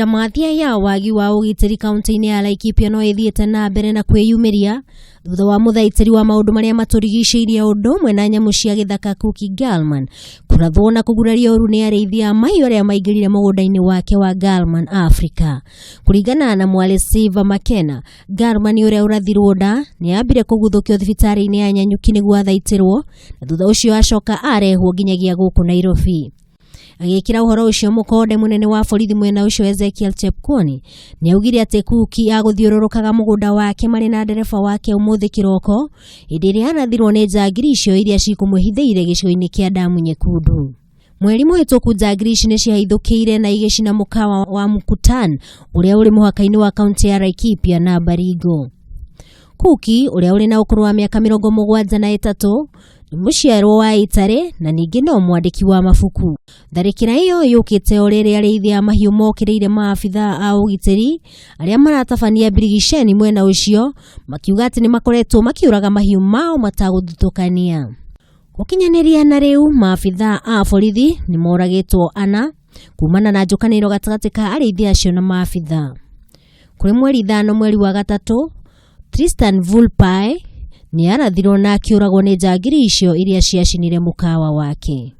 Ndamathia ya wagi wa ugitiri kaunti-ini ya Laikipia no ithiete na mbere na kwiyumiria thutha wa muthaitiri wa maundu maria maturigicĩirie undu umwe na nyamu cia githaka Cookie Gallman kurathwo na kuguraria uru ni arĩithia mahiũ aria maingĩrire mũgũnda-inĩ wake wa Gallman Africa. Kuringana na Mwale Siva Makena, Gallman uria urathirwo nda ni ambire kuguthũkio thibitari-inĩ ya Nyanyuki nĩguo athaitirwo na thutha ucio acoka arehwo nginyagia gũkũ Nairobi. Agikira uhoro ucio mukonde munene wa borithi mwena ucio Ezekiel Chepkwony ni augire ati Cookie aguthiururukaga mugunda wake mari na ndereba wake umuthi kiroko hindi iria arathirwo ni njagiri icio iria cikumũhithĩire gĩcigo-inĩ kia Damu Nyekundu. Mweri mũhĩtũku njagiri ici ni ciahithũkĩire na igĩcina mũkawa wa Mkutan uria uri muhaka-inĩ wa kaunti ya Laikipia na Baringo. Cookie uria uri na ukuru wa miaka 73 ni muciarwo wa Itare na ningi no mwandiki wa mabuku. Tharĩkĩra iyo yukite orere arĩithia mahiũ mokireire maabitha a ugitiri aria maratabania birigiceni mwena ucio makiuga ati ni makoretwo makiuraga mahiũ mao matagũthutũkania. Gukinyaniria na riu maabitha a borithi ni moragĩtwo 4 kumana na njukanĩro gatagatĩ ka arĩithia acio na maabitha. Kuri mweri 5 mweri wa gatatu, Tristan Vulpai ni arathirwo na akiuragwo ni njagiri icio iria ciacinire mukawa wake.